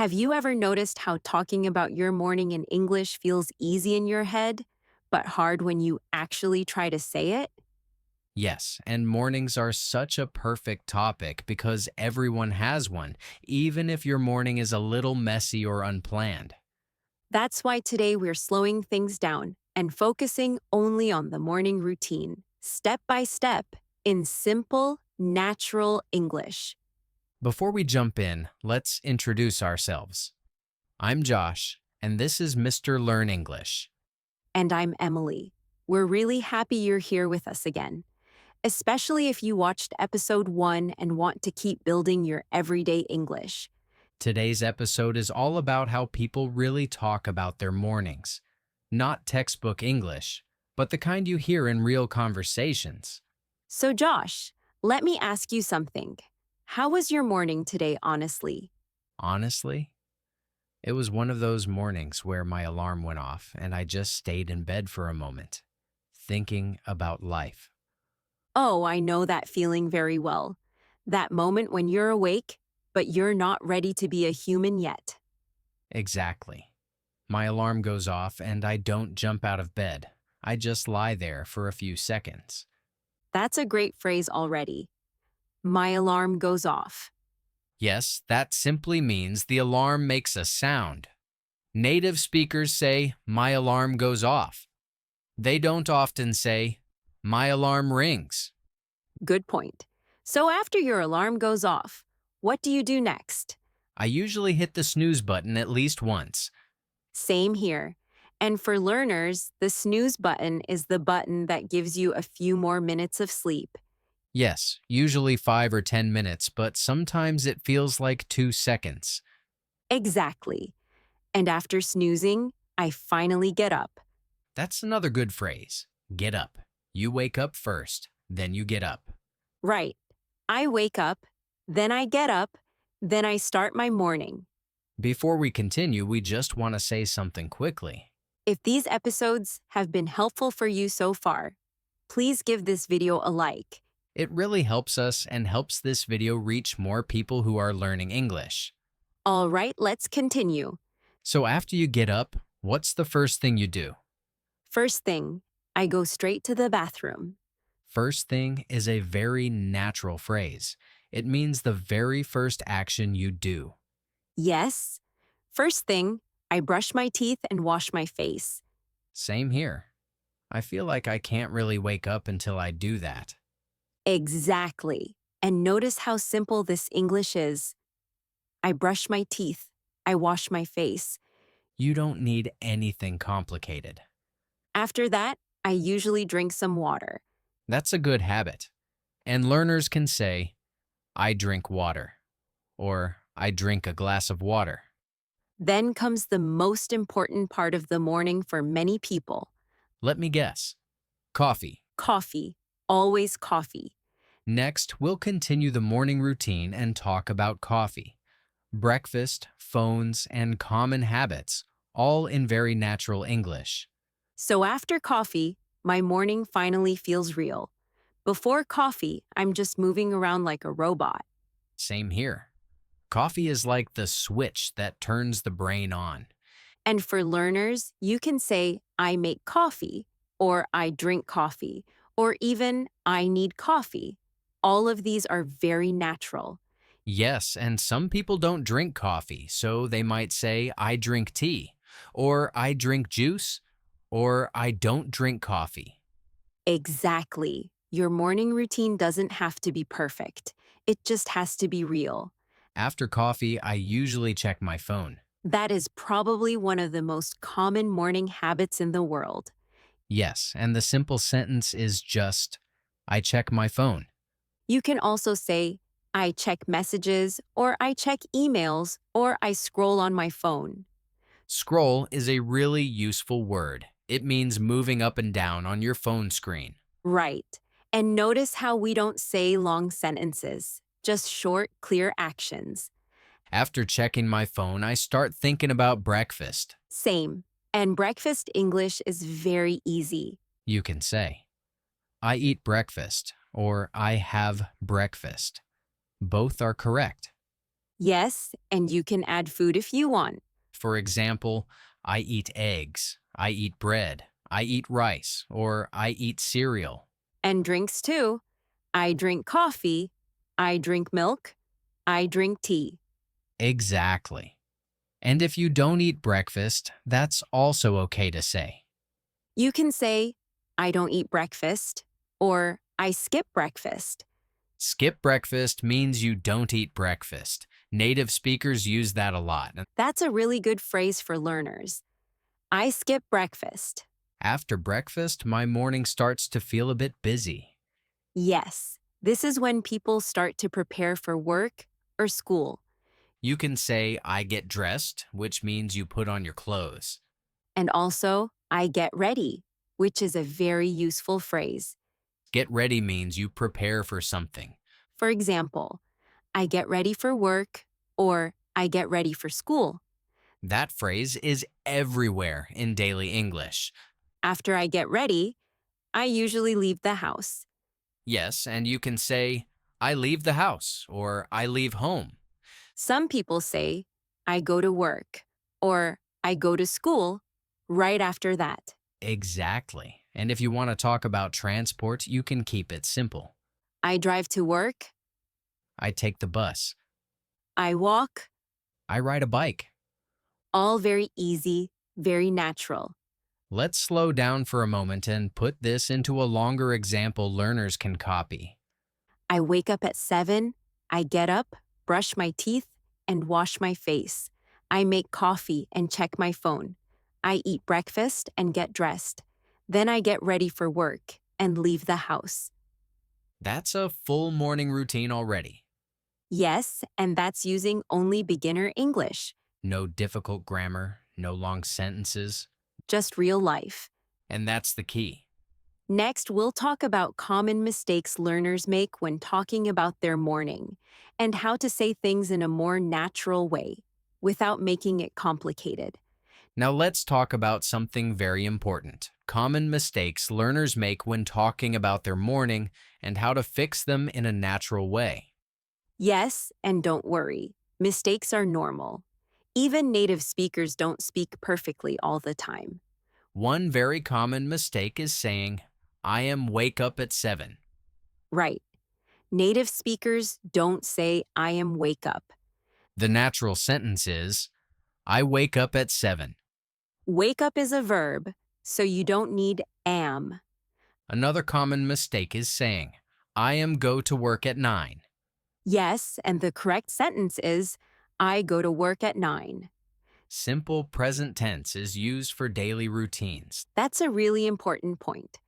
Have you ever noticed how talking about your morning in English feels easy in your head, but hard when you actually try to say it? Yes, and mornings are such a perfect topic because everyone has one, even if your morning is a little messy or unplanned. That's why today we're slowing things down and focusing only on the morning routine, step by step, in simple, natural English. Before we jump in, let's introduce ourselves. I'm Josh, and this is Mr. Learn English. And I'm Emily. We're really happy you're here with us again, especially if you watched episode 1 and want to keep building your everyday English. Today's episode is all about how people really talk about their mornings. Not textbook English, but the kind you hear in real conversations. So, Josh, let me ask you something. How was your morning today, honestly? Honestly, it was one of those mornings where my alarm went off and I just stayed in bed for a moment, thinking about life. Oh, I know that feeling very well. That moment when you're awake, but you're not ready to be a human yet. Exactly. My alarm goes off and I don't jump out of bed. I just lie there for a few seconds. That's a great phrase already. My alarm goes off. Yes, that simply means the alarm makes a sound. Native speakers say, "My alarm goes off." They don't often say, "My alarm rings." Good point. So, after your alarm goes off, what do you do next? I usually hit the snooze button at least once. Same here. And for learners, the snooze button is the button that gives you a few more minutes of sleep. Yes, usually 5 or 10 minutes, but sometimes it feels like 2 seconds. Exactly. And after snoozing, I finally get up. That's another good phrase. Get up. You wake up first, then you get up. Right. I wake up, then I get up, then I start my morning. Before we continue, we just want to say something quickly. If these episodes have been helpful for you so far, please give this video a like. It really helps us and helps this video reach more people who are learning English. All right, let's continue. So after you get up, what's the first thing you do? First thing, I go straight to the bathroom. First thing is a very natural phrase. It means the very first action you do. Yes. First thing, I brush my teeth and wash my face. Same here. I feel like I can't really wake up until I do that. Exactly. And notice how simple this English is. I brush my teeth. I wash my face. You don't need anything complicated. After that, I usually drink some water. That's a good habit. And learners can say, "I drink water," or "I drink a glass of water." Then comes the most important part of the morning for many people. Let me guess. Coffee. Coffee. Always coffee. Next, we'll continue the morning routine and talk about coffee. Breakfast, phones, and common habits, all in very natural English. So after coffee, my morning finally feels real. Before coffee, I'm just moving around like a robot. Same here. Coffee is like the switch that turns the brain on. And for learners, you can say, I make coffee, or I drink coffee, or even I need coffee. All of these are very natural. Yes, and some people don't drink coffee, so they might say, "I drink tea," or "I drink juice," or "I don't drink coffee." Exactly. Your morning routine doesn't have to be perfect. It just has to be real. After coffee, I usually check my phone. That is probably one of the most common morning habits in the world. Yes, and the simple sentence is just, "I check my phone." You can also say, I check messages, or I check emails, or I scroll on my phone. Scroll is a really useful word. It means moving up and down on your phone screen. Right. And notice how we don't say long sentences, just short, clear actions. After checking my phone, I start thinking about breakfast. Same. And breakfast English is very easy. You can say, "I eat breakfast," or "I have breakfast." Both are correct. Yes, and you can add food if you want. For example, I eat eggs, I eat bread, I eat rice, or I eat cereal. And drinks too. I drink coffee. I drink milk. I drink tea. Exactly. And if you don't eat breakfast, that's also okay to say. You can say, I don't eat breakfast, or I skip breakfast. Skip breakfast means you don't eat breakfast. Native speakers use that a lot. That's a really good phrase for learners. I skip breakfast. After breakfast, my morning starts to feel a bit busy. Yes, this is when people start to prepare for work or school. You can say, I get dressed, which means you put on your clothes. And also, I get ready, which is a very useful phrase. Get ready means you prepare for something. For example, I get ready for work or I get ready for school. That phrase is everywhere in daily English. After I get ready, I usually leave the house. Yes, and you can say, I leave the house or I leave home. Some people say, I go to work or I go to school right after that. Exactly. And if you want to talk about transport, you can keep it simple. I drive to work, I take the bus. I walk, I ride a bike. all very easy, very natural. Let's slow down for a moment and put this into a longer example learners can copy. I wake up at 7, I get up, brush my teeth, and wash my face. I make coffee and check my phone. I eat breakfast and get dressed. Then I get ready for work and leave the house. That's a full morning routine already. Yes, and that's using only beginner English, No difficult grammar, no long sentences, just real life. and that's the key. Next, we'll talk about common mistakes learners make when talking about their morning and how to say things in a more natural way without making it complicated. Now let's talk about something very important. Common mistakes learners make when talking about their morning and how to fix them in a natural way. Yes, and don't worry, mistakes are normal. Even native speakers don't speak perfectly all the time. One very common mistake is saying, I am wake up at 7. Right. Native speakers don't say, I am wake up. The natural sentence is, I wake up at 7. Wake up is a verb, so you don't need am. Another common mistake is saying, I am go to work at 9. Yes, and the correct sentence is, I go to work at 9. Simple present tense is used for daily routines. That's a really important point.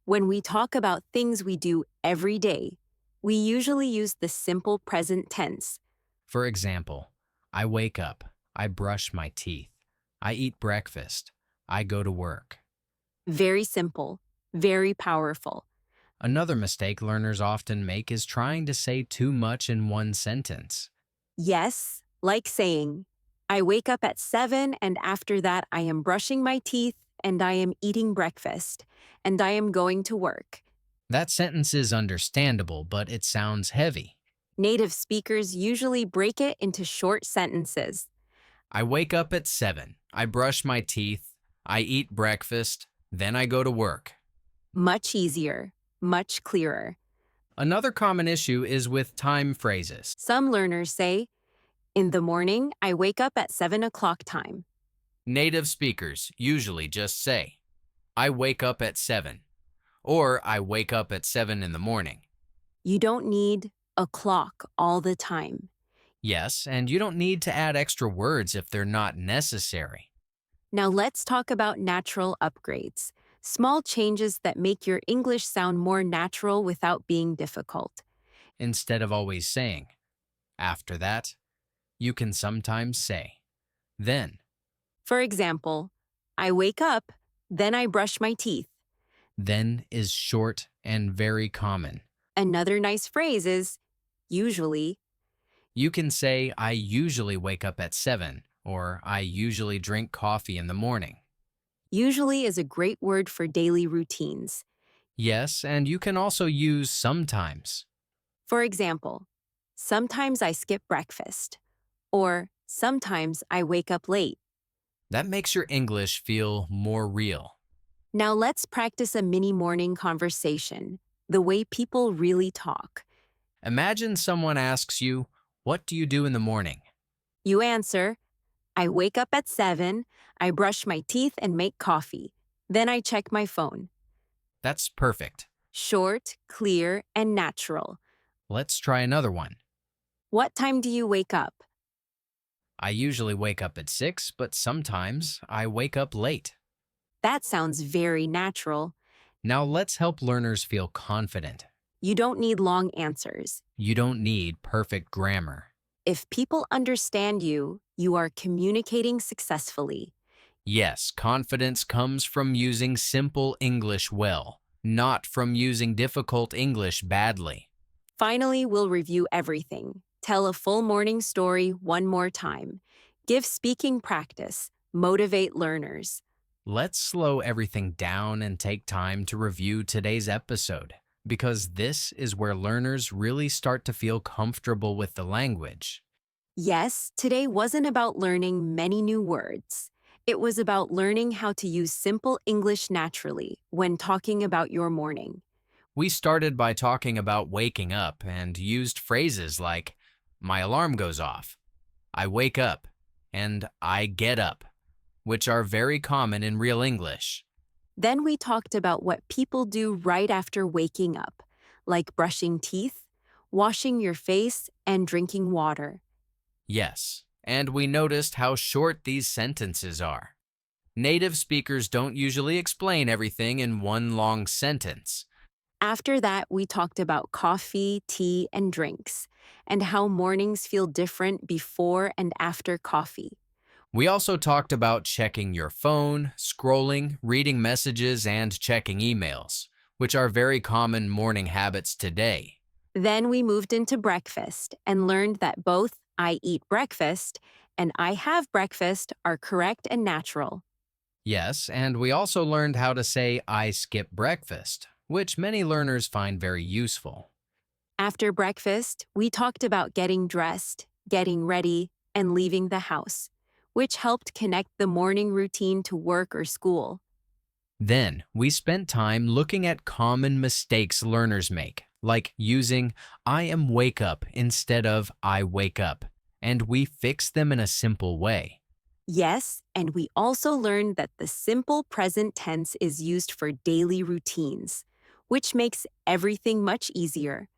When we talk about things we do every day, we usually use the simple present tense. For example, I wake up, I brush my teeth, I eat breakfast, I go to work. Very simple, very powerful. Another mistake learners often make is trying to say too much in one sentence. Yes, like saying, I wake up at 7 and after that I am brushing my teeth and I am eating breakfast and I am going to work. That sentence is understandable, but it sounds heavy. Native speakers usually break it into short sentences. I wake up at 7, I brush my teeth, I eat breakfast, then I go to work. Much easier, much clearer. Another common issue is with time phrases. Some learners say, in the morning, I wake up at 7 o'clock time. Native speakers usually just say, I wake up at 7, or I wake up at 7 in the morning. You don't need a clock all the time. Yes, and you don't need to add extra words if they're not necessary. Now let's talk about natural upgrades, small changes that make your English sound more natural without being difficult. Instead of always saying, after that, you can sometimes say, then. For example, I wake up, then I brush my teeth. Then is short and very common. Another nice phrase is usually. You can say, I usually wake up at 7, or I usually drink coffee in the morning. Usually is a great word for daily routines. Yes, and you can also use sometimes. For example, sometimes I skip breakfast, Or sometimes I wake up late. That makes your English feel more real. Now let's practice a mini morning conversation, the way people really talk. Imagine someone asks you, "What do you do in the morning?" You answer, I wake up at 7, I brush my teeth and make coffee. Then I check my phone. That's perfect. Short, clear, and natural. Let's try another one. What time do you wake up? I usually wake up at 6, but sometimes I wake up late. That sounds very natural. Now let's help learners feel confident. You don't need long answers. You don't need perfect grammar. If people understand you, you are communicating successfully. Yes, confidence comes from using simple English well, not from using difficult English badly. Finally, we'll review everything. Tell a full morning story one more time. Give speaking practice. Motivate learners. Let's slow everything down and take time to review today's episode, because this is where learners really start to feel comfortable with the language. Yes, today wasn't about learning many new words. It was about learning how to use simple English naturally when talking about your morning. We started by talking about waking up and used phrases like, "My alarm goes off," "I wake up," and "I get up," which are very common in real English. Then we talked about what people do right after waking up, like brushing teeth, washing your face, and drinking water. Yes, and we noticed how short these sentences are. Native speakers don't usually explain everything in one long sentence. After that, we talked about coffee, tea, and drinks, and how mornings feel different before and after coffee. We also talked about checking your phone, scrolling, reading messages, and checking emails, which are very common morning habits today. Then we moved into breakfast and learned that both I eat breakfast and I have breakfast are correct and natural. Yes, and we also learned how to say "I skip breakfast," which many learners find very useful. After breakfast, we talked about getting dressed, getting ready, and leaving the house, which helped connect the morning routine to work or school. Then, we spent time looking at common mistakes learners make, like using "I am wake up" instead of "I wake up," and we fixed them in a simple way. Yes, and we also learned that the simple present tense is used for daily routines, which makes everything much easier.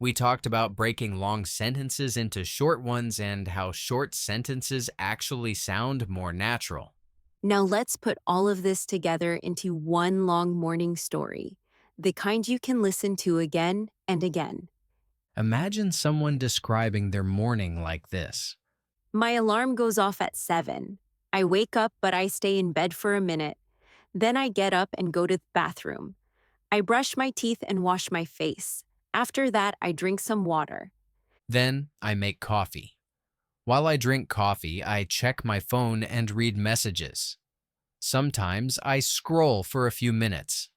We talked about breaking long sentences into short ones and how short sentences actually sound more natural. Now let's put all of this together into one long morning story, the kind you can listen to again and again. Imagine someone describing their morning like this. My alarm goes off at 7. I wake up, but I stay in bed for a minute. Then I get up and go to the bathroom. I brush my teeth and wash my face. After that, I drink some water. Then I make coffee. While I drink coffee, I check my phone and read messages. Sometimes I scroll for a few minutes.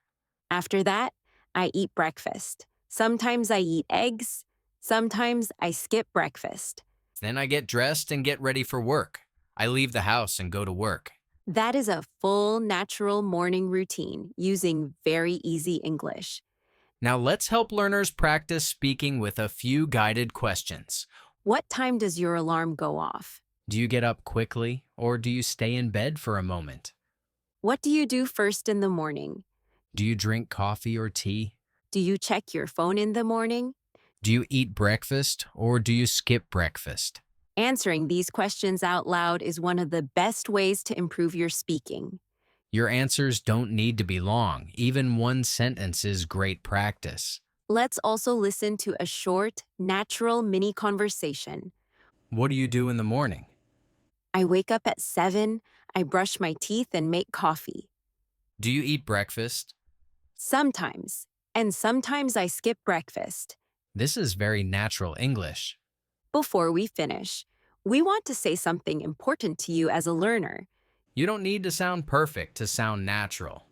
After that, I eat breakfast. Sometimes I eat eggs. Sometimes I skip breakfast. Then I get dressed and get ready for work. I leave the house and go to work. That is a full, natural morning routine using very easy English. Now let's help learners practice speaking with a few guided questions. What time does your alarm go off? Do you get up quickly, or do you stay in bed for a moment? What do you do first in the morning? Do you drink coffee or tea? Do you check your phone in the morning? Do you eat breakfast, or do you skip breakfast? Answering these questions out loud is one of the best ways to improve your speaking. Your answers don't need to be long. Even one sentence is great practice. Let's also listen to a short, natural mini conversation. What do you do in the morning? I wake up at 7, I brush my teeth and make coffee. Do you eat breakfast? Sometimes, and sometimes I skip breakfast. This is very natural English. Before we finish, we want to say something important to you as a learner. You don't need to sound perfect to sound natural.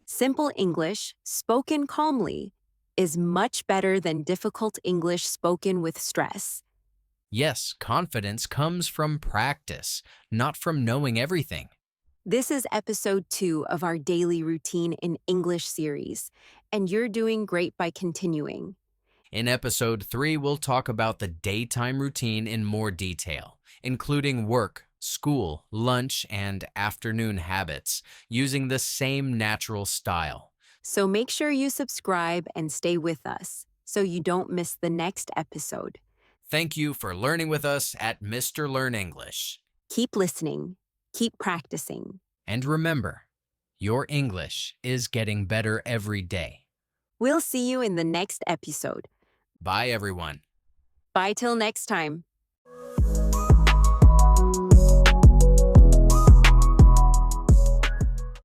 Simple English, spoken calmly, is much better than difficult English spoken with stress. Yes, confidence comes from practice, not from knowing everything. This is episode 2 of our daily routine in English series, and you're doing great by continuing. In episode 3, we'll talk about the daytime routine in more detail, including work, school, lunch, and afternoon habits, using the same natural style. So make sure you subscribe and stay with us so you don't miss the next episode. Thank you for learning with us at Mr. Learn English. Keep listening, keep practicing. And remember, your English is getting better every day. We'll see you in the next episode. Bye, everyone. Bye till next time.